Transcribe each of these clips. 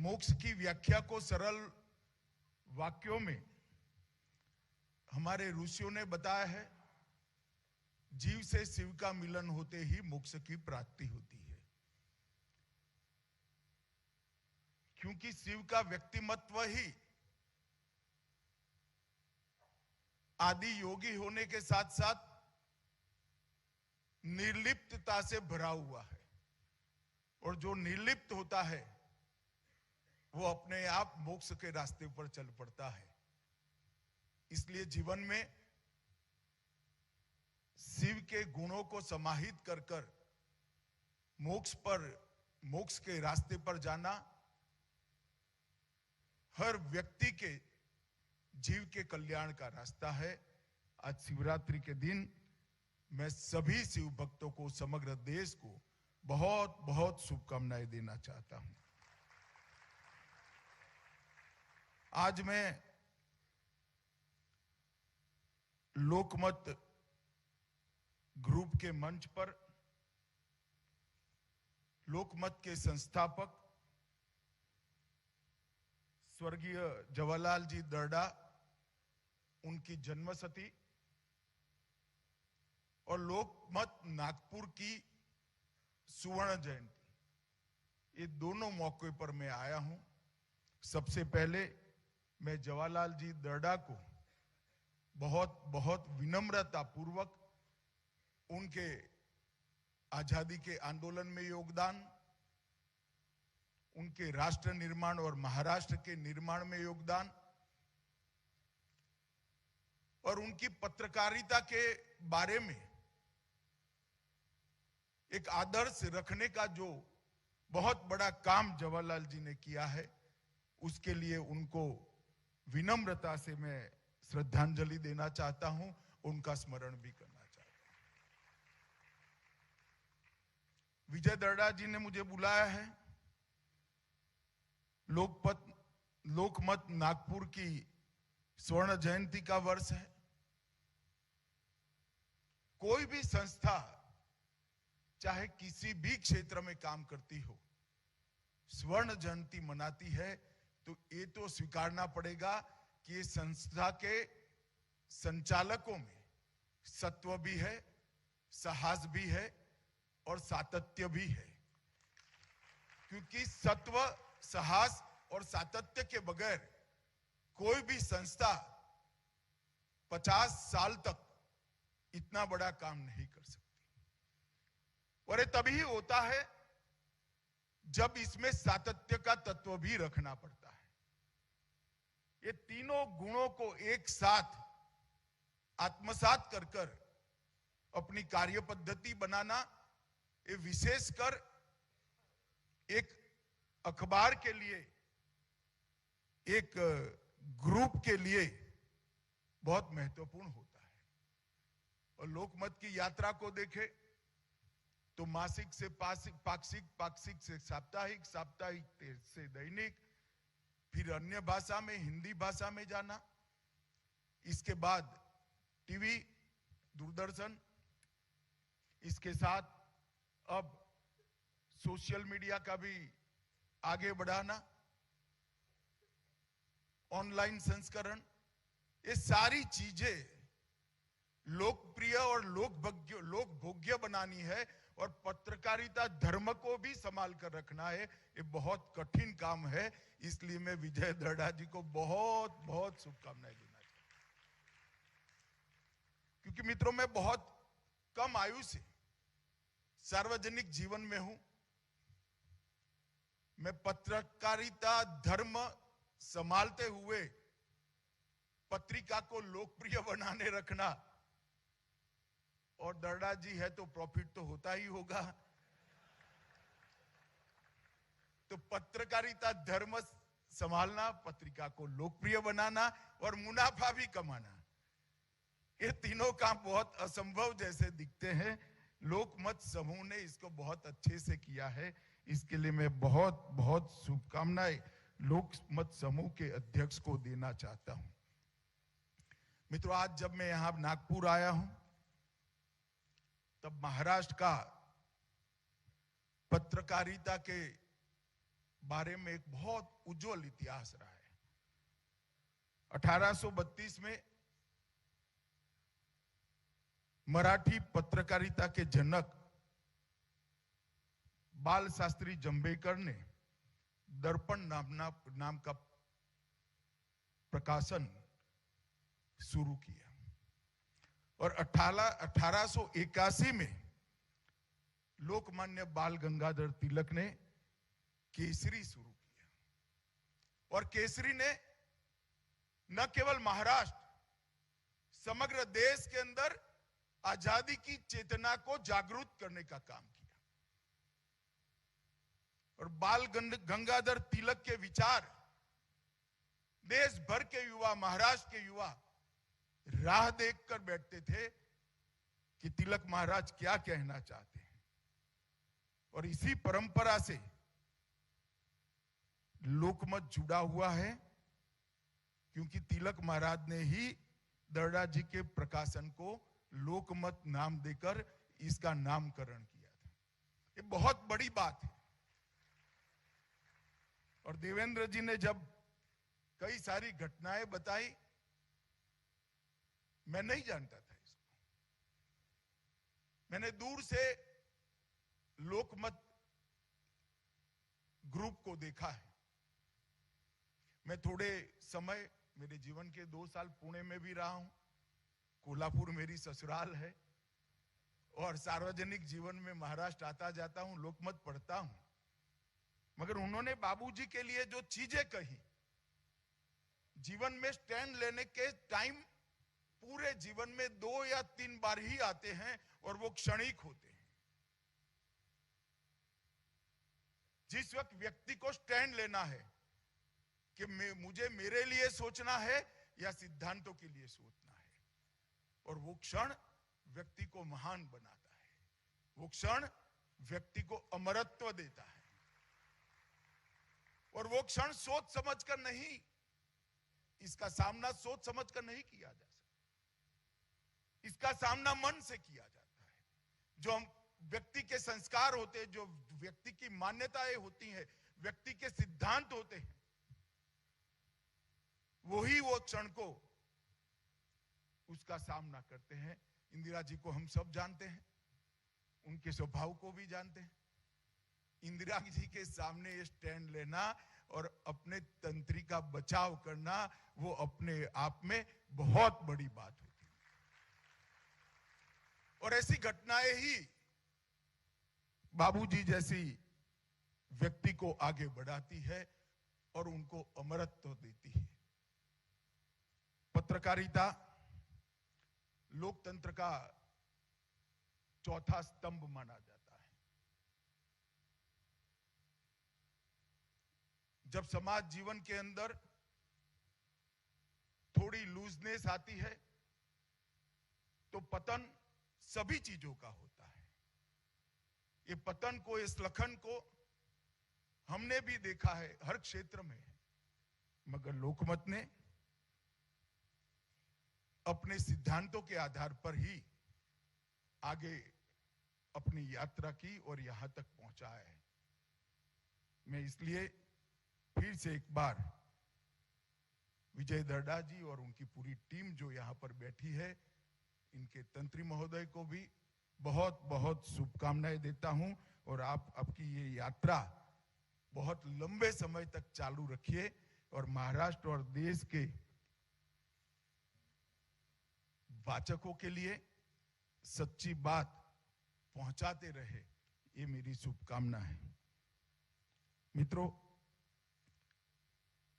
मोक्ष की व्याख्या को सरल वाक्यों में हमारे ऋषियों ने बताया है। जीव से शिव का मिलन होते ही मोक्ष की प्राप्ति होती है, क्योंकि शिव का व्यक्तिमत्व ही आदि योगी होने के साथ साथ निर्लिप्तता से भरा हुआ है, और जो निर्लिप्त होता है वो अपने आप मोक्ष के रास्ते पर चल पड़ता है। इसलिए जीवन में शिव के गुणों को समाहित कर कर मोक्ष के रास्ते पर जाना हर व्यक्ति के जीव के कल्याण का रास्ता है। आज शिवरात्रि के दिन मैं सभी शिव भक्तों को, समग्र देश को बहुत बहुत शुभकामनाएं देना चाहता हूं। आज मैं लोकमत ग्रुप के मंच पर लोकमत के संस्थापक स्वर्गीय जवाहरलाल जी दर्डा, उनकी जन्मशती और लोकमत नागपुर की सुवर्ण जयंती, ये दोनों मौके पर मैं आया हूं। सबसे पहले मैं जवाहरलाल जी दर्डा को बहुत बहुत विनम्रता पूर्वक उनके आजादी के आंदोलन में योगदान, उनके राष्ट्र निर्माण और महाराष्ट्र के निर्माण में योगदान और उनकी पत्रकारिता के बारे में एक आदर्श रखने का जो बहुत बड़ा काम जवाहरलाल जी ने किया है, उसके लिए उनको विनम्रता से मैं श्रद्धांजलि देना चाहता हूं, उनका स्मरण भी करना चाहता हूं। विजय दर्डा जी ने मुझे बुलाया है। लोकमत नागपुर की स्वर्ण जयंती का वर्ष है। कोई भी संस्था चाहे किसी भी क्षेत्र में काम करती हो, स्वर्ण जयंती मनाती है, तो ये तो स्वीकारना पड़ेगा कि ये संस्था के संचालकों में सत्व भी है, साहस भी है और सातत्य भी है। क्योंकि सत्व, साहस और सातत्य के बगैर कोई भी संस्था 50 साल तक इतना बड़ा काम नहीं कर सकती। और ये तभी होता है जब इसमें सातत्य का तत्व भी रखना पड़ता है। ये तीनों गुणों को एक साथ आत्मसात कर कर अपनी कार्य पद्धति बनाना, ये विशेषकर एक अखबार के लिए, एक ग्रुप के लिए बहुत महत्वपूर्ण होता है। और लोकमत की यात्रा को देखें तो मासिक से पाक्षिक, पाक्षिक से साप्ताहिक, साप्ताहिक से दैनिक, फिर अन्य भाषा में, हिंदी भाषा में जाना, इसके बाद टीवी, दूरदर्शन, इसके साथ अब सोशल मीडिया का भी आगे बढ़ाना, ऑनलाइन संस्करण, ये सारी चीजें लोकप्रिय और लोकभोग्य बनानी है। और पत्रकारिता धर्म को भी संभाल कर रखना है, ये बहुत कठिन काम है। इसलिए मैं विजय दर्डा जी को बहुत बहुत शुभकामनाएं देना चाहता हूं। क्योंकि मित्रों, मैं बहुत कम आयु से सार्वजनिक जीवन में हूं। मैं पत्रकारिता धर्म संभालते हुए पत्रिका को लोकप्रिय बनाने रखना, और दर्डा जी है तो प्रॉफिट तो होता ही होगा। तो पत्रकारिता धर्म संभालना, पत्रिका को लोकप्रिय बनाना और मुनाफा भी कमाना, ये तीनों काम बहुत असंभव जैसे दिखते हैं। लोकमत समूह ने इसको बहुत अच्छे से किया है। इसके लिए मैं बहुत बहुत शुभकामनाएं लोकमत समूह के अध्यक्ष को देना चाहता हूं। मित्रों, आज जब मैं यहां नागपुर आया हूं, तब महाराष्ट्र का पत्रकारिता के बारे में एक बहुत उज्जवल इतिहास रहा है। 1832 में मराठी पत्रकारिता के जनक बाल शास्त्री जंभेकर ने दर्पण नाम का प्रकाशन शुरू किया और 1881 में लोकमान्य बाल गंगाधर तिलक ने केसरी शुरू किया और केसरी ने न केवल महाराष्ट्र, समग्र देश के अंदर आजादी की चेतना को जागरूक करने का काम किया और बाल गंगाधर तिलक के विचार देश भर के युवा, महाराष्ट्र के युवा राह देखकर बैठते थे कि तिलक महाराज क्या कहना चाहते हैं। और इसी परंपरा से लोकमत जुड़ा हुआ है, क्योंकि तिलक महाराज ने ही दर्डा जी के प्रकाशन को लोकमत नाम देकर इसका नामकरण किया था। ये बहुत बड़ी बात है। और देवेंद्र जी ने जब कई सारी घटनाएं बताई, मैं नहीं जानता था इसको। मैंने दूर से लोकमत ग्रुप को देखा है। मैं थोड़े समय, मेरे जीवन के 2 साल पुणे में भी रहा हूं, कोल्हापुर मेरी ससुराल है और सार्वजनिक जीवन में महाराष्ट्र आता जाता हूं, लोकमत पढ़ता हूं। मगर उन्होंने बाबूजी के लिए जो चीजें कही, जीवन में स्टैंड लेने के टाइम पूरे जीवन में 2 या 3 बार ही आते हैं और वो क्षणिक होते हैं। जिस वक्त व्यक्ति को स्टैंड लेना है कि मुझे मेरे लिए सोचना है या सिद्धांतों के लिए सोचना है, और वो क्षण व्यक्ति को महान बनाता है, वो क्षण व्यक्ति को अमरत्व देता है। और वो क्षण सोच समझकर नहीं, इसका सामना सोच समझकर नहीं किया जा सकता, इसका सामना मन से किया जाता है। जो हम व्यक्ति के संस्कार होते हैं, जो व्यक्ति की मान्यताएं होती हैं, व्यक्ति के सिद्धांत होते हैं, वही वो क्षण को उसका सामना करते हैं। इंदिरा जी को हम सब जानते हैं, उनके स्वभाव को भी जानते हैं। इंदिरा जी के सामने स्टैंड लेना और अपने तंत्री का बचाव करना, वो अपने आप में बहुत बड़ी बात होती है। और ऐसी घटनाएं ही बाबूजी जैसी व्यक्ति को आगे बढ़ाती है और उनको अमरत्व देती है। पत्रकारिता लोकतंत्र का चौथा स्तंभ माना जाता है। जब समाज जीवन के अंदर थोड़ी लूजनेस आती है तो पतन सभी चीजों का होता है। ये पतन को, इस लखन को हमने भी देखा है हर क्षेत्र में। मगर लोकमत ने अपने सिद्धांतों के आधार पर ही आगे अपनी यात्रा की और यहां तक पहुंचा है। मैं इसलिए फिर से एक बार विजय दर्डा जी और उनकी पूरी टीम जो यहां पर बैठी है, इनके तंत्री महोदय को भी बहुत बहुत शुभकामनाएं देता हूं। और आप आपकी ये यात्रा बहुत लंबे समय तक चालू रखिए और महाराष्ट्र और देश के वाचकों के लिए सच्ची बात पहुंचाते रहे, ये मेरी शुभकामना है। मित्रों,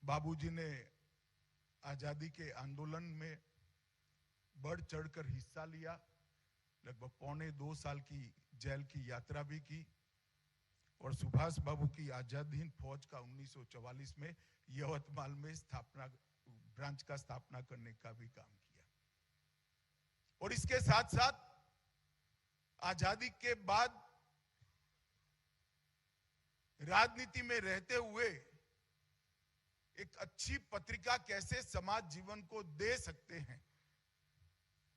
बाबूजी ने आजादी के आंदोलन में बढ़ चढ़कर हिस्सा लिया। लगभग 1.25 साल की जेल की यात्रा भी की और सुभाष बाबू की आजाद हिंद फौज का 1944 में यवतमाल में ब्रांच का स्थापना करने का भी काम किया। और इसके साथ साथ आजादी के बाद राजनीति में रहते हुए एक अच्छी पत्रिका कैसे समाज जीवन को दे सकते हैं,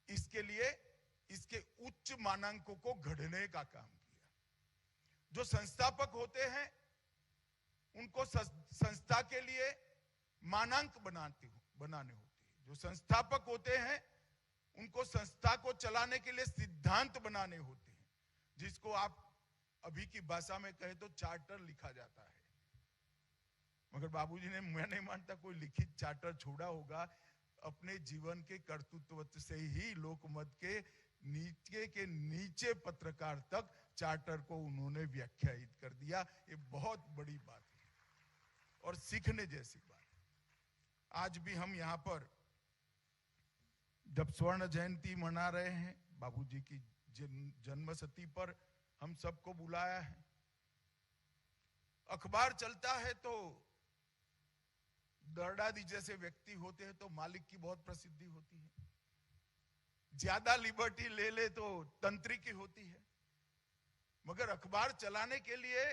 इसके लिए इसके उच्च मानांकों को गढ़ने का काम किया। जो संस्थापक होते हैं उनको संस्था के लिए मानांक बनाने होते हैं। जो संस्थापक होते हैं उनको संस्था को चलाने के लिए सिद्धांत बनाने होते हैं, जिसको आप अभी की भाषा में कहे तो चार्टर लिखा जाता है। मगर बाबूजी ने, मैं नहीं मानता कोई लिखित चार्टर छोड़ा होगा, अपने जीवन के कर्तृत्व से ही लोकमत के नीचे पत्रकार तक चार्टर को उन्होंने व्याख्यायित कर दिया। ये बहुत बड़ी बात है और सीखने जैसी बात। आज भी हम यहाँ पर जब स्वर्ण जयंती मना रहे हैं, बाबूजी की जन्मशती पर हम सबको बुलाया है। अखबार चलता है तो दरडादी जैसे व्यक्ति होते हैं तो मालिक की बहुत प्रसिद्धि होती है, ज्यादा लिबर्टी ले ले तो तंत्री की होती है। मगर अखबार चलाने के लिए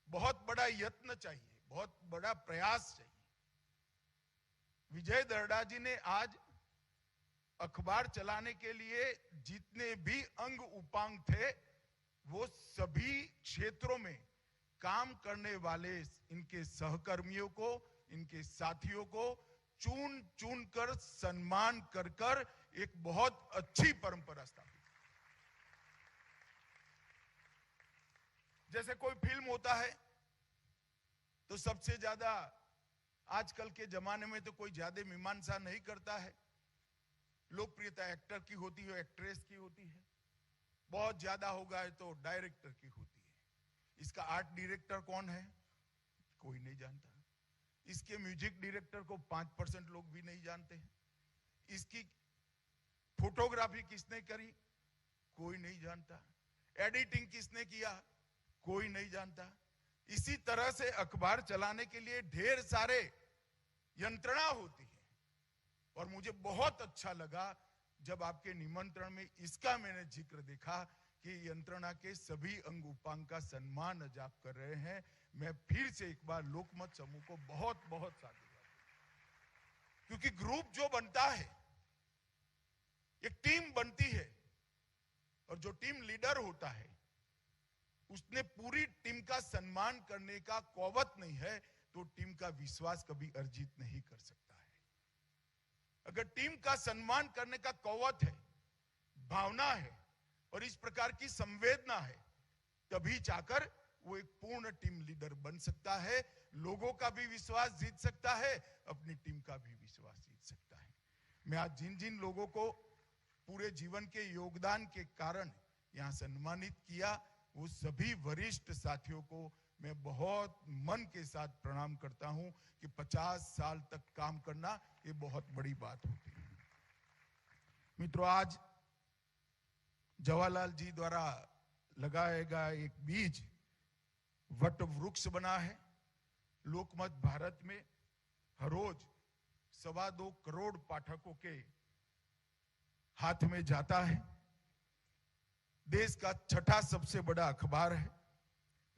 बहुत बड़ा यत्न चाहिए, बहुत बड़ा प्रयास चाहिए। विजय दरडा जी ने आज अखबार चलाने के लिए जितने भी अंग उपांग थे, वो सभी क्षेत्रों में काम करने वाले इनके सहकर्मियों को, इनके साथियों को चुन चुन कर सम्मान कर कर एक बहुत अच्छी परंपरा स्थापित। जैसे कोई फिल्म होता है तो सबसे ज्यादा आजकल के जमाने में तो कोई ज्यादा मीमांसा नहीं करता है, लोकप्रियता एक्टर की होती है, एक्ट्रेस की होती है, बहुत ज्यादा होगा तो डायरेक्टर की होती है। इसका आर्ट डायरेक्टर कौन है कोई नहीं जानता, इसके म्यूजिक डायरेक्टर को 5% लोग भी नहीं जानते हैं, इसकी फोटोग्राफी किसने करी कोई नहीं जानता, एडिटिंग किसने किया कोई नहीं जानता। इसी तरह से अखबार चलाने के लिए ढेर सारे यंत्रणा होती है। और मुझे बहुत अच्छा लगा जब आपके निमंत्रण में इसका मैंने जिक्र देखा कि यंत्रणा के सभी अंग उपांग का सम्मान आज आप कर रहे हैं। मैं फिर से एक बार लोकमत समूह को बहुत बहुत साधुवाद, क्योंकि ग्रुप जो बनता है, एक टीम बनती है और जो टीम लीडर होता है उसने पूरी टीम का सम्मान करने का कौवत नहीं है तो टीम का विश्वास कभी अर्जित नहीं कर सकता है। अगर टीम का सम्मान करने का कौवत है, भावना है और इस प्रकार की संवेदना है, तभी जाकर वो एक पूर्ण टीम लीडर बन सकता है, लोगों का भी विश्वास जीत सकता है, अपनी टीम का भी विश्वास जीत सकता है। मैं आज जिन जिन लोगों को पूरे जीवन के योगदान के कारण यहां सम्मानित किया, वो सभी वरिष्ठ साथियों को मैं बहुत मन के साथ प्रणाम करता हूं कि 50 साल तक काम करना ये बहुत बड़ी बात होती है। मित्रों, आज जवाहरलाल जी द्वारा लगाया गया एक बीज वट वृक्ष बना है। लोकमत भारत में हर रोज 2.25 करोड़ पाठकों के हाथ में जाता है। देश का 6ठा सबसे बड़ा अखबार है।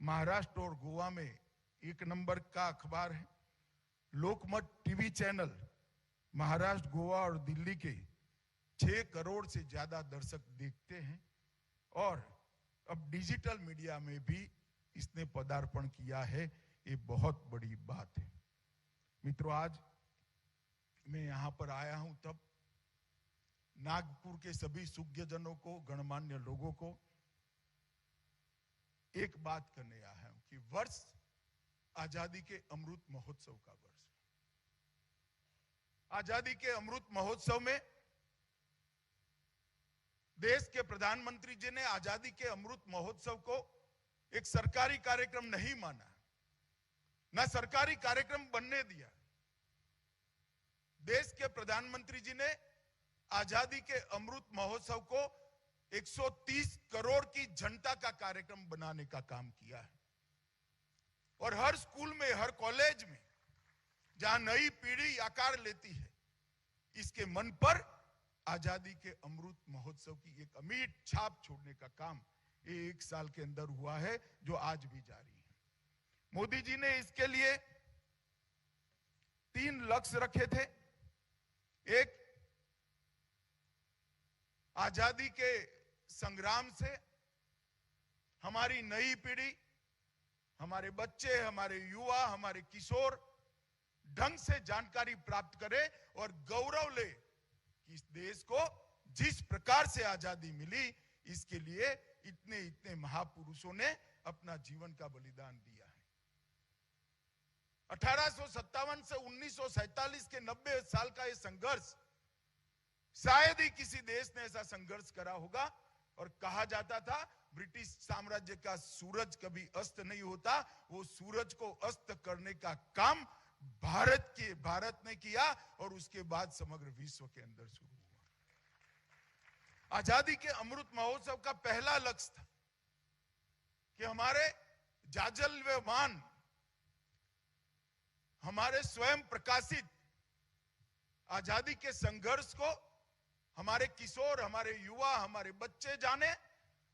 महाराष्ट्र और गोवा में 1 नंबर का अखबार है। लोकमत टीवी चैनल महाराष्ट्र, गोवा और दिल्ली के 6 करोड़ से ज्यादा दर्शक देखते हैं और अब डिजिटल मीडिया में भी इसने पदार्पण किया है। ये बहुत बड़ी बात है। मित्रों, आज मैं यहां पर आया हूं तब नागपुर के सभी सुज्ञजनों को, गणमान्य लोगों को एक बात करने आया हूं कि वर्ष आजादी के अमृत महोत्सव का वर्ष है। आजादी के अमृत महोत्सव में देश के प्रधानमंत्री जी ने आजादी के अमृत महोत्सव को एक सरकारी कार्यक्रम नहीं माना, ना सरकारी कार्यक्रम बनने दिया। देश के प्रधानमंत्री जी ने आजादी के अमृत महोत्सव को 130 करोड़ की जनता का कार्यक्रम बनाने का काम किया है। और हर स्कूल में, हर कॉलेज में जहां नई पीढ़ी आकार लेती है, इसके मन पर आजादी के अमृत महोत्सव की एक अमिट छाप छोड़ने का काम 1 साल के अंदर हुआ है, जो आज भी जारी है। मोदी जी ने इसके लिए 3 लक्ष्य रखे थे। एक, आजादी के संग्राम से हमारी नई पीढ़ी हमारे बच्चे, हमारे युवा, हमारे किशोर ढंग से जानकारी प्राप्त करें और गौरव ले कि इस देश को जिस प्रकार से आजादी मिली, इसके लिए इतने इतने महापुरुषों ने अपना जीवन का बलिदान दिया है। 1857 से 1947 के 90 साल का यह संघर्ष, शायद ही किसी देश ने ऐसा संघर्ष करा होगा। और कहा जाता था ब्रिटिश साम्राज्य का सूरज कभी अस्त नहीं होता, वो सूरज को अस्त करने का काम भारत ने किया और उसके बाद समग्र विश्व के अंदर शुरू हुआ। आजादी के अमृत महोत्सव का पहला लक्ष्य था कि हमारे जाज्वल्यमान, हमारे स्वयं प्रकाशित आजादी के संघर्ष को हमारे किशोर, हमारे युवा, हमारे बच्चे जाने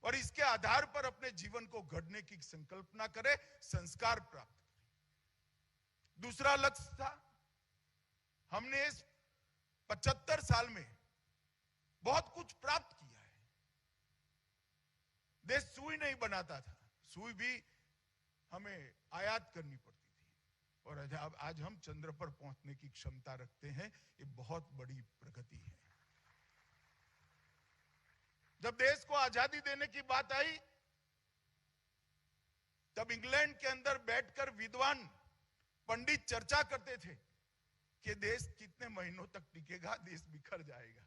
और इसके आधार पर अपने जीवन को गढ़ने की संकल्पना करें, संस्कार प्राप्त करें। दूसरा लक्ष्य था, हमने इस 75 साल में बहुत कुछ प्राप्त किया है। देश सुई नहीं बनाता था, सुई भी हमें आयात करनी पड़ती थी और आज हम चंद्र पर पहुंचने की क्षमता रखते हैं। ये बहुत बड़ी प्रगति है। जब देश को आजादी देने की बात आई, तब इंग्लैंड के अंदर बैठकर विद्वान पंडित चर्चा करते थे कि देश कितने महीनों तक टिकेगा, देश बिखर जाएगा।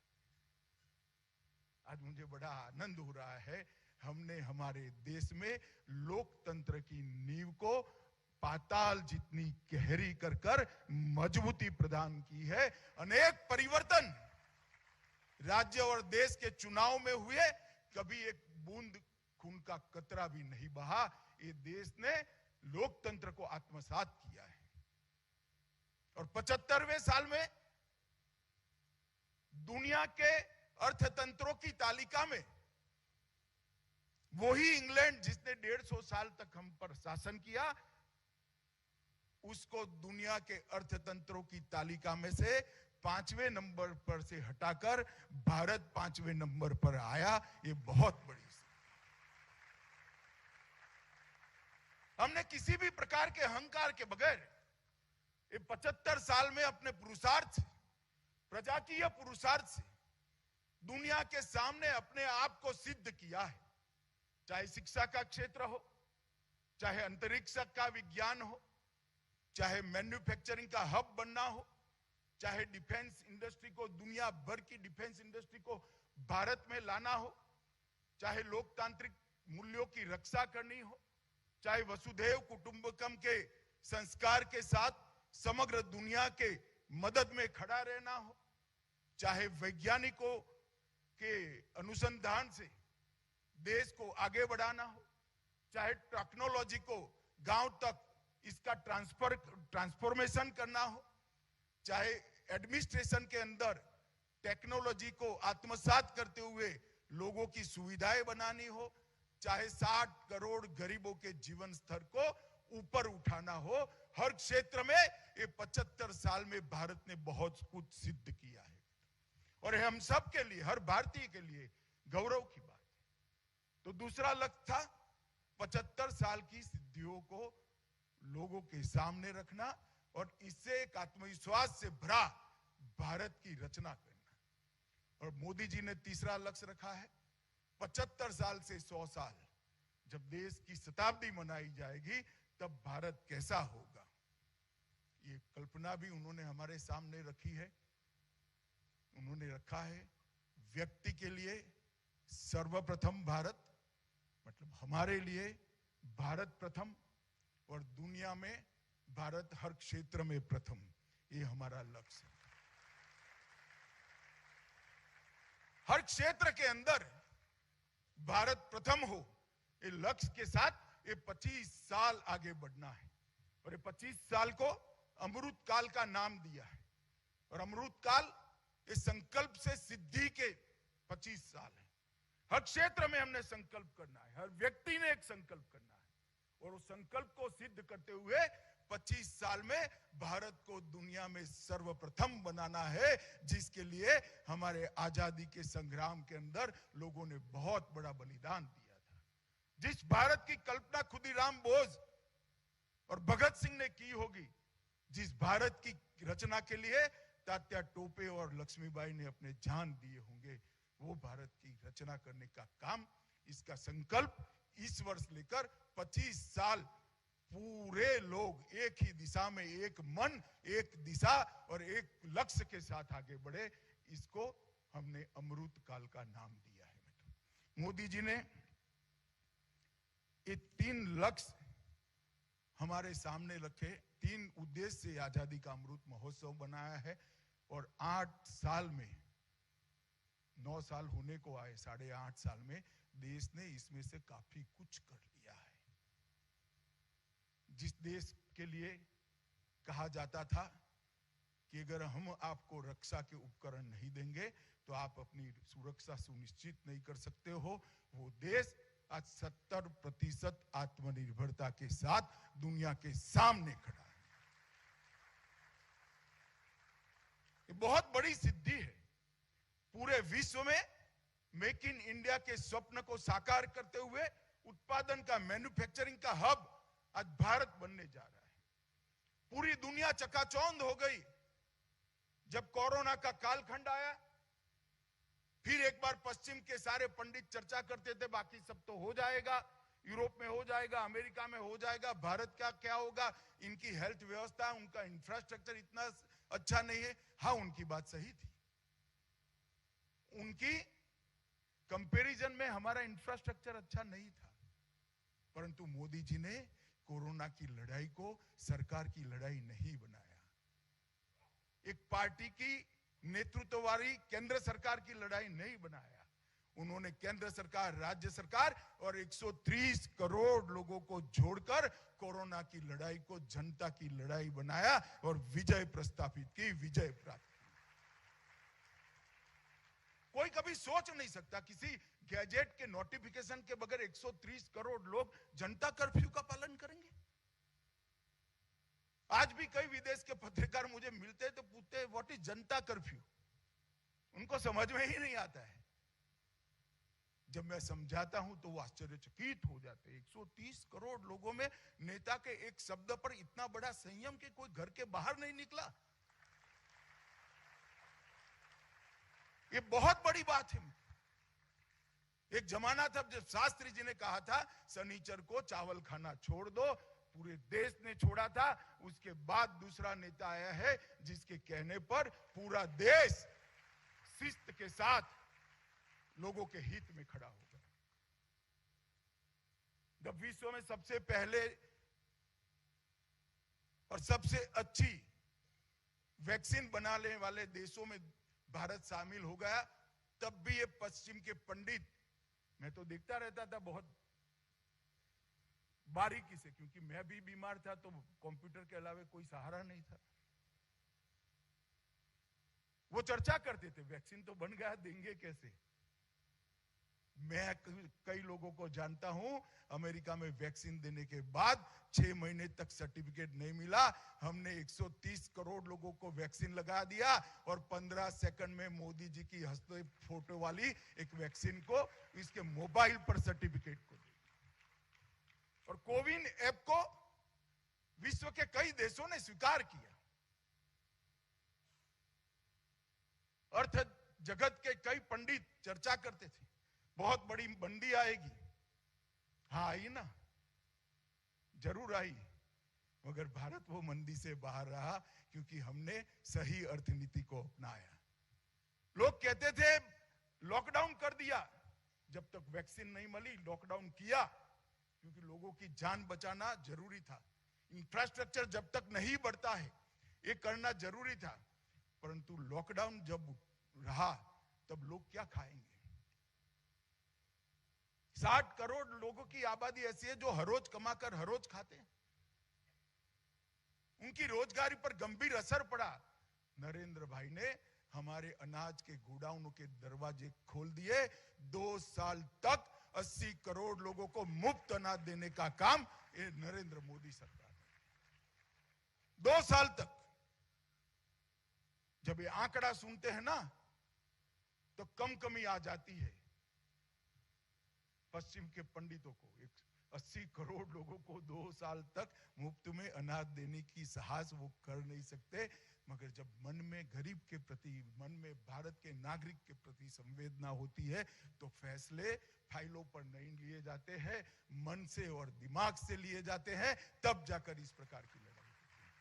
आज मुझे बड़ा आनंद हो रहा है, हमने हमारे देश में लोकतंत्र की नींव को पाताल जितनी गहरी कर कर मजबूती प्रदान की है। अनेक परिवर्तन राज्य और देश के चुनाव में हुए, कभी एक बूंद खून का कतरा भी नहीं बहा। ये देश ने लोकतंत्र को आत्मसात किया है। और 75वें साल में दुनिया के अर्थतंत्रों की तालिका में वही इंग्लैंड जिसने 150 साल तक हम पर शासन किया, उसको दुनिया के अर्थतंत्रों की तालिका में से 5वें नंबर पर से हटाकर भारत 5वें नंबर पर आया। ये बहुत बड़ी हमने किसी भी प्रकार के अहंकार के बगैर ये 75 साल में अपने पुरुषार्थ, प्रजाकीय पुरुषार्थ से दुनिया के सामने अपने आप को सिद्ध किया है। चाहे शिक्षा का क्षेत्र हो, चाहे अंतरिक्ष का विज्ञान हो, चाहे मैन्युफैक्चरिंग का हब बनना हो, चाहे डिफेंस इंडस्ट्री को, दुनिया भर की डिफेंस इंडस्ट्री को भारत में लाना हो, चाहे लोकतांत्रिक मूल्यों की रक्षा करनी हो, चाहे वसुधैव कुटुंबकम के संस्कार के साथ समग्र दुनिया के मदद में खड़ा रहना हो, चाहे वैज्ञानिकों के अनुसंधान से देश को आगे बढ़ाना हो, चाहे टेक्नोलॉजी को गांव तक इसका ट्रांसफॉर्मेशन करना हो, चाहे एडमिनिस्ट्रेशन के अंदर टेक्नोलॉजी को आत्मसात करते हुए लोगों की सुविधाएं बनानी हो, चाहे 60 करोड़ गरीबों के जीवन स्तर को ऊपर उठाना हो, हर क्षेत्र में ये 75 साल में भारत ने बहुत कुछ सिद्ध किया है। और हम सब के लिए, हर भारतीय के लिए गौरव की बात है। तो दूसरा लक्ष्य था 75 साल की सिद्धियों को लोगों के सामने रखना और इससे एक आत्मविश्वास से भरा भारत की रचना करना। और मोदी जी ने तीसरा लक्ष्य रखा है, 75 साल से 100 साल, जब देश की शताब्दी मनाई जाएगी तब भारत कैसा होगा, ये कल्पना भी उन्होंने हमारे सामने रखी है। उन्होंने रखा है व्यक्ति के लिए सर्वप्रथम भारत, मतलब हमारे लिए भारत प्रथम, और दुनिया में भारत हर क्षेत्र में प्रथम, ये हमारा लक्ष्य है। हर क्षेत्र के अंदर भारत प्रथम हो, ये लक्ष्य के साथ ये 25 साल आगे बढ़ना है। और ये 25 साल को अमृत काल का नाम दिया है। और अमृत काल इस संकल्प से सिद्धि के 25 साल है। हर क्षेत्र में हमने संकल्प करना है, हर व्यक्ति ने एक संकल्प करना है और उस संकल्प को सिद्ध करते हुए 25 साल में भारत को दुनिया में सर्वप्रथम बनाना है, जिसके लिए हमारे आजादी के संग्राम के अंदर लोगों ने बहुत बड़ा बलिदान दिया था। जिस भारत की कल्पना खुदीराम बोस और भगत सिंह ने की होगी, जिस भारत की रचना के लिए तात्या टोपे और लक्ष्मीबाई ने अपने जान दिए होंगे, वो भारत की रचना करने का काम, इसका संकल्प इस वर्ष लेकर 25 साल पूरे लोग एक ही दिशा में, एक मन, एक दिशा और एक लक्ष्य के साथ आगे बढ़े। इसको हमने अमृत काल का नाम दिया है। मोदी जी ने ये 3 लक्ष्य हमारे सामने रखे, 3 उद्देश्य से आजादी का अमृत महोत्सव बनाया है। और 8 साल में, 9 साल होने को आए, 8.5 साल में देश ने इसमें से काफी कुछ कर लिया है। जिस देश के लिए कहा जाता था कि अगर हम आपको रक्षा के उपकरण नहीं देंगे तो आप अपनी सुरक्षा सुनिश्चित नहीं कर सकते हो, वो देश आज 70% आत्मनिर्भरता के साथ दुनिया के सामने खड़ा है। ये बहुत बड़ी सिद्धि है। पूरे विश्व में मेक इन इंडिया के स्वप्न को साकार करते हुए उत्पादन का, मैन्युफैक्चरिंग का हब आज भारत बनने जा रहा है। पूरी दुनिया चकाचौंध हो गई जब कोरोना का कालखंड आया। फिर एक बार पश्चिम के सारे पंडित चर्चा करते थे बाकी सब तो हो जाएगा, यूरोप में हो जाएगा, अमेरिका में हो जाएगा, भारत का क्या होगा, इनकी हेल्थ व्यवस्था, उनका इंफ्रास्ट्रक्चर इतना अच्छा नहीं है। हाँ, उनकी बात सही थी। उनकी कंपैरिजन में हमारा इंफ्रास्ट्रक्चर अच्छा नहीं था, परंतु मोदी जी ने कोरोना की लड़ाई को सरकार की लड़ाई नहीं बनाया, एक पार्टी की नेतृत्व वाली केंद्र सरकार की लड़ाई नहीं बनाया। उन्होंने केंद्र सरकार, राज्य सरकार और 130 करोड़ लोगों को जोड़कर कोरोना की लड़ाई को जनता की लड़ाई बनाया और विजय प्रस्थापित की, विजय प्राप्त की। कोई कभी सोच नहीं सकता किसी गैजेट के नोटिफिकेशन के बगैर 130 करोड़ लोग जनता कर्फ्यू का पालन करेंगे। आज भी कई विदेश के पत्रकार मुझे मिलते तो पूछते हैं व्हाट इज जनता कर्फ्यू, उनको समझ में ही नहीं आता है। जब मैं समझाता हूं तो वो आश्चर्यचकित हो जाते हैं। 130 करोड़ लोगों में नेता के एक शब्द पर इतना बड़ा संयम कि कोई घर के बाहर नहीं निकला, ये बहुत बड़ी बात है। एक जमाना था जब शास्त्री जी ने कहा था शनिचर को चावल खाना छोड़ दो, पूरे देश ने छोड़ा था। उसके बाद दूसरा नेता आया है जिसके कहने पर पूरा देश शिस्त के साथ लोगों के हित में खड़ा होगा। जब विश्व में सबसे पहले और सबसे अच्छी वैक्सीन बनाने वाले देशों में भारत शामिल हो गया, तब भी ये पश्चिम के पंडित, मैं तो देखता रहता था बहुत बारीकी से, क्योंकि मैं भी बीमार था तो कंप्यूटर के अलावा कोई सहारा नहीं था। वो चर्चा करते थे वैक्सीन तो बन गया, देंगे कैसे। मैं कई लोगों को जानता हूं अमेरिका में वैक्सीन देने के बाद 6 महीने तक सर्टिफिकेट नहीं मिला। हमने 130 करोड़ लोगों को वैक्सीन लगा दिया और 15 सेकंड में मोदी जी की हंसते फोटो वाली एक वैक्सीन को इसके मोबाइल पर सर्टिफिकेट को दिया। और कोविन ऐप को विश्व के कई देशों ने स्वीकार किया। अर्थ जगत के कई पंडित चर्चा करते थे बहुत बड़ी मंदी आएगी। हाँ, आई ना, जरूर आई, मगर भारत वो मंदी से बाहर रहा क्योंकि हमने सही अर्थनीति को अपनाया। लोग कहते थे लॉकडाउन कर दिया, जब तक वैक्सीन नहीं मिली लॉकडाउन किया क्योंकि लोगों की जान बचाना जरूरी था। इंफ्रास्ट्रक्चर जब तक नहीं बढ़ता है ये करना जरूरी था, परंतु लॉकडाउन जब रहा तब लोग क्या खाएंगे। 60 करोड़ लोगों की आबादी ऐसी है जो हर रोज कमाकर हर रोज खाते हैं, उनकी रोजगारी पर गंभीर असर पड़ा। नरेंद्र भाई ने हमारे अनाज के गोडाउनों के दरवाजे खोल दिए। 2 साल तक 80 करोड़ लोगों को मुफ्त अनाज देने का काम ये नरेंद्र मोदी सरकार ने 2 साल तक। जब ये आंकड़ा सुनते हैं ना तो कम कमी आ जाती है पश्चिम के पंडितों को। एक 80 करोड़ लोगों को 2 साल तक मुफ्त में अनाज देने की साहस वो कर नहीं सकते, मगर जब मन में गरीब के प्रति, मन में भारत के नागरिक के प्रति संवेदना होती है तो फैसले फाइलों पर नहीं लिए जाते हैं, मन से और दिमाग से लिए जाते हैं, तब जाकर इस प्रकार की लड़ाई होती है।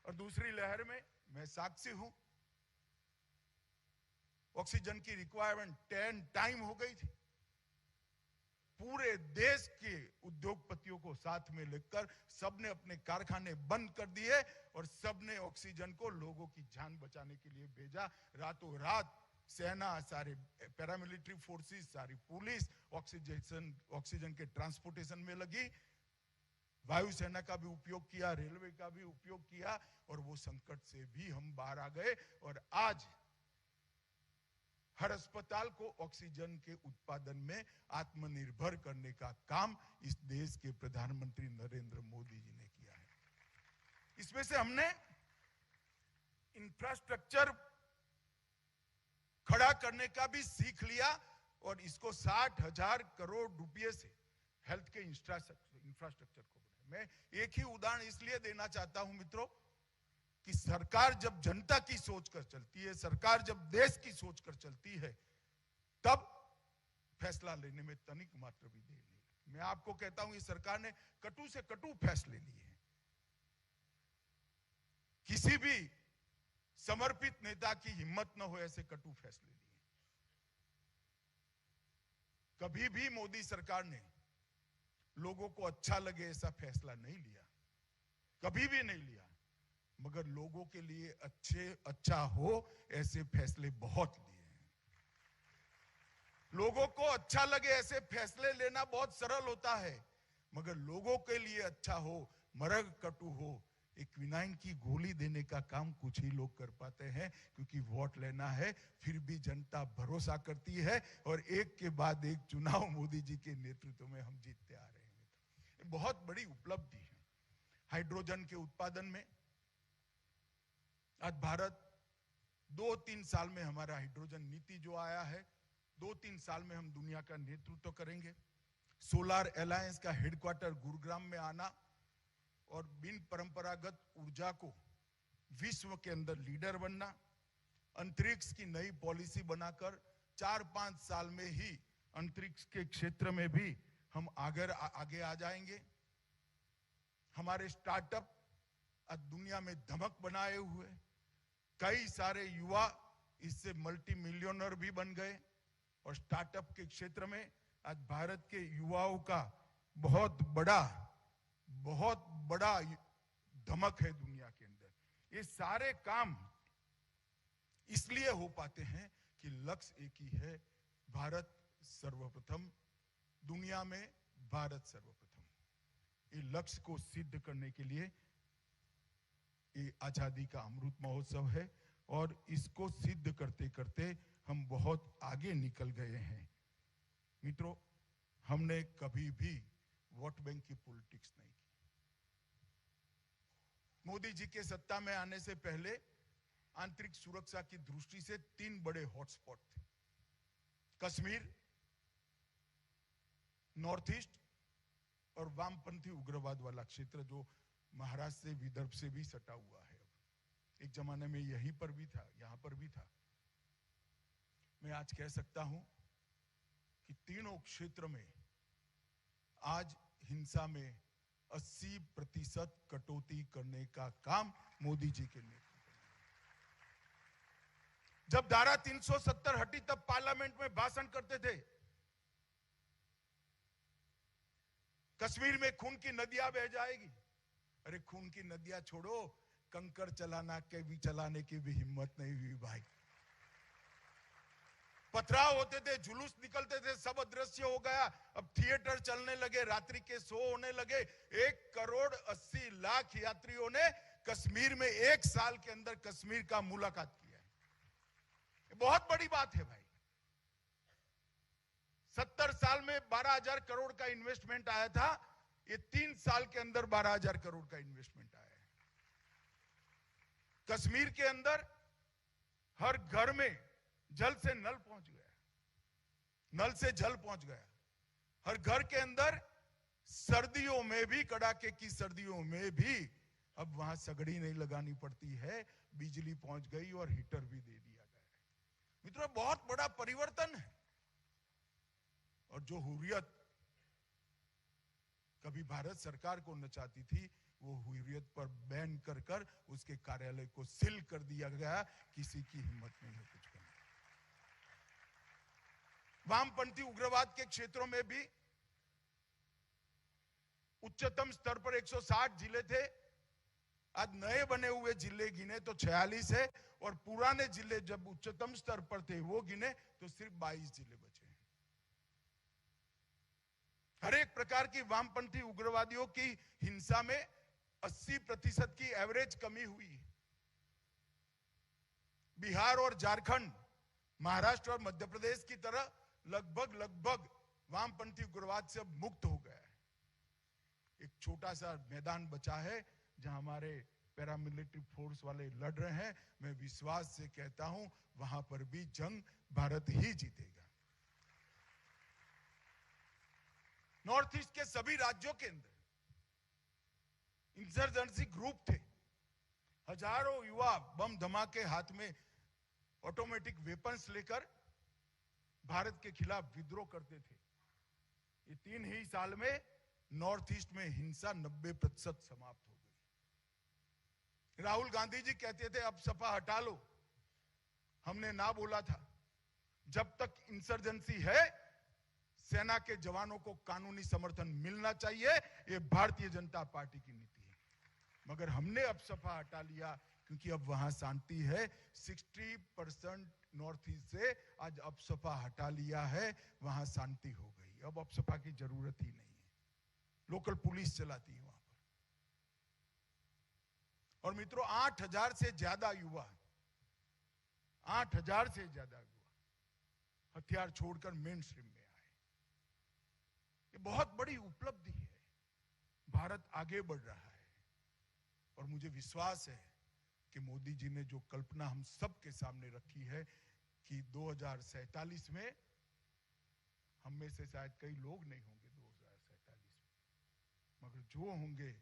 और दूसरी लहर में मैं साक्षी हूं, ऑक्सीजन की रिक्वायरमेंट 10 टाइम हो गई थी। पूरे देश के उद्योगपतियों को साथ में लेकर सबने अपने कारखाने बंद कर दिए और सबने ऑक्सीजन को लोगों की जान बचाने के लिए भेजा। रातों रात सेना, सारे पैरामिलिट्री फोर्सेस, सारी पुलिस ऑक्सीजन के ट्रांसपोर्टेशन में लगी। वायुसेना का भी उपयोग किया, रेलवे का भी उपयोग किया और वो संकट से भी हम बाहर आ गए। और आज हर अस्पताल को ऑक्सीजन के उत्पादन में आत्मनिर्भर करने का काम इस देश के प्रधानमंत्री नरेंद्र मोदी जी ने किया है। इसमें से हमने इंफ्रास्ट्रक्चर खड़ा करने का भी सीख लिया और इसको 60,000 करोड़ रुपए से हेल्थ के इंफ्रास्ट्रक्चर को बढ़ाया। मैं एक ही उदाहरण इसलिए देना चाहता हूं मित्रों कि सरकार जब जनता की सोच कर चलती है, सरकार जब देश की सोच कर चलती है, तब फैसला लेने में तनिक मात्र भी देर नहीं लगती। मैं आपको कहता हूं, ये सरकार ने कटु से कटु फैसले लिए हैं। किसी भी समर्पित नेता की हिम्मत न हो ऐसे कटु फैसले लिए। कभी भी मोदी सरकार ने लोगों को अच्छा लगे ऐसा फैसला नहीं लिया, कभी भी नहीं लिया, मगर लोगों के लिए अच्छा हो ऐसे फैसले बहुत लिए हैं। लोगों को अच्छा लगे ऐसे फैसले लेना बहुत सरल होता है, मगर लोगों के लिए अच्छा हो, मरग कटु हो, एक क्विनाइन की गोली देने का काम कुछ ही लोग कर पाते हैं, क्योंकि वोट लेना है। फिर भी जनता भरोसा करती है और एक के बाद एक चुनाव मोदी जी के नेतृत्व में हम जीतते आ रहे हैं। बहुत बड़ी उपलब्धि है। हाइड्रोजन के उत्पादन में आज भारत 2-3 साल में, हमारा हाइड्रोजन नीति जो आया है, 2-3 साल में हम दुनिया का नेतृत्व करेंगे। सोलार अलायंस का हेडक्वार्टर गुरुग्राम में आना और बिन परंपरागत ऊर्जा को विश्व के अंदर लीडर बनना, अंतरिक्ष की नई पॉलिसी बनाकर 4-5 साल में ही अंतरिक्ष के क्षेत्र में भी हम आगे आ जाएंगे। हमारे स्टार्टअप आज दुनिया में धमक बनाए हुए, कई सारे युवा इससे मल्टी मिलियनर भी बन गए और स्टार्टअप के क्षेत्र में आज भारत के युवाओं का बहुत बड़ा धमक है दुनिया के अंदर। ये सारे काम इसलिए हो पाते हैं कि लक्ष्य एक ही है, भारत सर्वप्रथम, दुनिया में भारत सर्वप्रथम। ये लक्ष्य को सिद्ध करने के लिए ये आजादी का अमृत महोत्सव है और इसको सिद्ध करते करते हम बहुत आगे निकल गए हैं। मित्रों, हमने कभी भी वोट बैंक की पॉलिटिक्स नहीं की। मोदी जी के सत्ता में आने से पहले आंतरिक सुरक्षा की दृष्टि से 3 बड़े हॉटस्पॉट थे: कश्मीर, नॉर्थ ईस्ट और वामपंथी उग्रवाद वाला क्षेत्र जो महाराष्ट्र से, विदर्भ से भी सटा हुआ है। एक जमाने में यहीं पर भी था, यहां पर भी था। मैं आज कह सकता हूं कि तीनों क्षेत्र में आज हिंसा में 80% कटौती करने का काम मोदी जी के नेतृत्व में। जब धारा 370 हटी तब पार्लियामेंट में भाषण करते थे, कश्मीर में खून की नदियां बह जाएगी। अरे खून की नदियां छोड़ो, कंकड़ चलाने की भी हिम्मत नहीं हुई भाई। पथराव होते थे, जुलूस निकलते थे, सब अदृश्य हो गया। अब थिएटर चलने लगे, रात्रि के शो होने लगे। 1,80,00,000 यात्रियों ने कश्मीर में 1 साल के अंदर कश्मीर का मुलाकात किया है। ये बहुत बड़ी बात है भाई। 70 साल में 12,000 करोड़ का इन्वेस्टमेंट आया था, ये 3 साल के अंदर 12,000 करोड़ का इन्वेस्टमेंट आया है। कश्मीर के अंदर हर घर में जल से नल पहुंच गया, नल से जल पहुंच गया। हर घर के अंदर सर्दियों में भी, कड़ाके की सर्दियों में भी अब वहां सगड़ी नहीं लगानी पड़ती है, बिजली पहुंच गई और हीटर भी दे दिया गया है। मित्रों, बहुत बड़ा परिवर्तन है। और जो हुर्रियत कभी भारत सरकार को नचाती थी, वो हुर्रियत पर बैन कर कर उसके कार्यालय को सील कर दिया गया। किसी की हिम्मत नहीं है कुछ करने। वामपंथी उग्रवाद के क्षेत्रों में भी उच्चतम स्तर पर 160 जिले थे। आज नए बने हुए जिले गिने तो 46 है, और पुराने जिले जब उच्चतम स्तर पर थे वो गिने तो सिर्फ 22 जिले बचे हैं। हर एक प्रकार की वामपंथी उग्रवादियों की हिंसा में 80% की एवरेज कमी हुई है। बिहार और झारखंड, महाराष्ट्र और मध्य प्रदेश की तरह लगभग वामपंथी उग्रवाद से अब मुक्त हो गया है। एक छोटा सा मैदान बचा है जहां हमारे पैरामिलिट्री फोर्स वाले लड़ रहे हैं। मैं विश्वास से कहता हूं वहां पर भी जंग भारत ही जीतेगा। नॉर्थ ईस्ट के सभी राज्यों के अंदर इंसर्जेंसी ग्रुप थे। हजारों युवा बम धमाके हाथ में ऑटोमेटिक वेपन्स लेकर भारत के खिलाफ विद्रोह करते थे। ये 3 ही साल में नॉर्थ ईस्ट में हिंसा 90% समाप्त हो गई। राहुल गांधी जी कहते थे अब सपा हटा लो। हमने ना बोला था। जब तक इंसर्जेंसी है, सेना के जवानों को कानूनी समर्थन मिलना चाहिए। ये भारतीय जनता पार्टी की नीति है। मगर हमने अब सपा हटा लिया क्योंकि अब वहां शांति है। 60% नॉर्थ ईस्ट से आज अब सपा हटा लिया है, वहां शांति हो गई। अब सपा की जरूरत ही नहीं है। लोकल पुलिस चलाती है वहां पर। और मित्रों, 8000 से ज्यादा युवा हथियार छोड़कर मेन स्ट्रीम में आए। ये बहुत बड़ी उपलब्धि है। भारत आगे बढ़ रहा है। और मुझे विश्वास है कि मोदी जी ने जो कल्पना हम सब के सामने रखी है कि 2047 में, हम में से शायद कई लोग नहीं होंगे 2047 में, मगर जो होंगे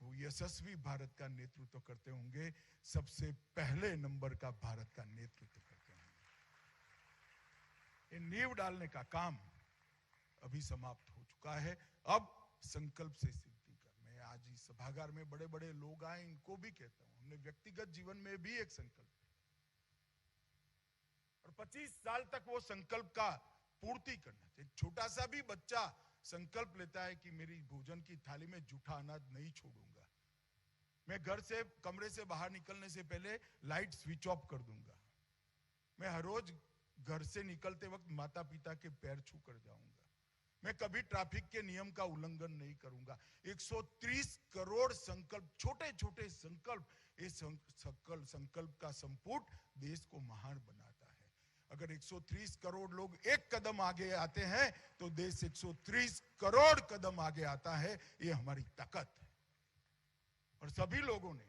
वो यशस्वी भारत का नेतृत्व करते होंगे। सबसे पहले नंबर का भारत का नेतृत्व करते होंगे। ये नींव डालने का काम अभी समाप्त हो चुका है। अब संकल्प से सिद्धि कर। मैं आज इस सभागार में बड़े बड़े लोग आए, इनको भी कहता हूं, हमने व्यक्तिगत जीवन में भी एक संकल्प है और 25 साल तक वो संकल्प का पूर्ति करना चाहिए। छोटा सा भी बच्चा संकल्प लेता है कि मेरी भोजन की थाली में जूठा अनाज नहीं छोड़ूंगा, मैं घर से, कमरे से बाहर निकलने से पहले लाइट स्विच ऑफ कर दूंगा, मैं हर रोज घर से निकलते वक्त माता पिता के पैर छू कर जाऊंगा, मैं कभी ट्रैफिक के नियम का उल्लंघन नहीं करूंगा। 130 करोड़ संकल्प, छोटे छोटे संकल्प, इस संकल्प का संपुट देश को महान बनाता है। अगर 130 करोड़ लोग एक कदम आगे आते हैं तो देश 130 करोड़ कदम आगे आता है। ये हमारी ताकत है। और सभी लोगों ने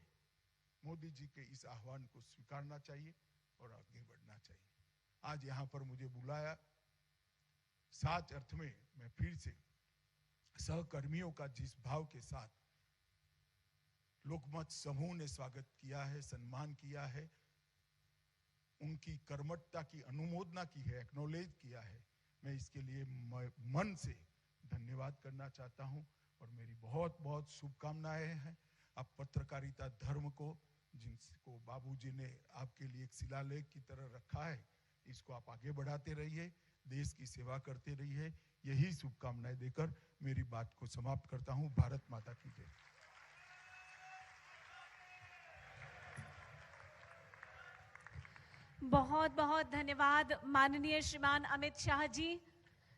मोदी जी के इस आह्वान को स्वीकारना चाहिए और आगे बढ़ना चाहिए। आज यहां पर मुझे बुलाया, साच अर्थ में मैं फिर से सहकर्मियों का जिस भाव के साथ लोकमत समूह ने स्वागत किया है, सम्मान किया है, उनकी कर्मठता की अनुमोदना की है, एक्नॉलेज किया है, मैं इसके लिए मन से धन्यवाद करना चाहता हूं और मेरी बहुत बहुत शुभकामनाएं हैं। आप पत्रकारिता धर्म को, जिसको बाबूजी ने आपके लिए एक शिलालेख की तरह रखा है, इसको आप आगे बढ़ाते रहिए, देश की सेवा करते रहिए। यही शुभकामनाएं देकर मेरी बात को समाप्त करता हूं। भारत माता की जय। बहुत बहुत धन्यवाद माननीय श्रीमान अमित शाह जी।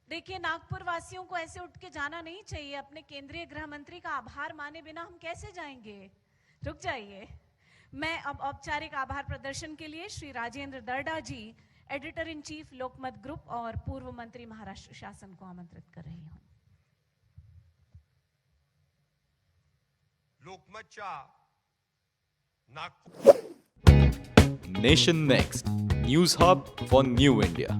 देखिए, नागपुर वासियों को ऐसे उठ के जाना नहीं चाहिए। अपने केंद्रीय गृह मंत्री का आभार माने बिना हम कैसे जाएंगे? रुक जाइए। मैं अब औपचारिक आभार प्रदर्शन के लिए Shri Rajendra Darda ji, editor in chief Lokmat group और पूर्व मंत्री महाराष्ट्र शासन को आमंत्रित कर रही हूं। लोकमतच्या Nation Next, News Hub for New India.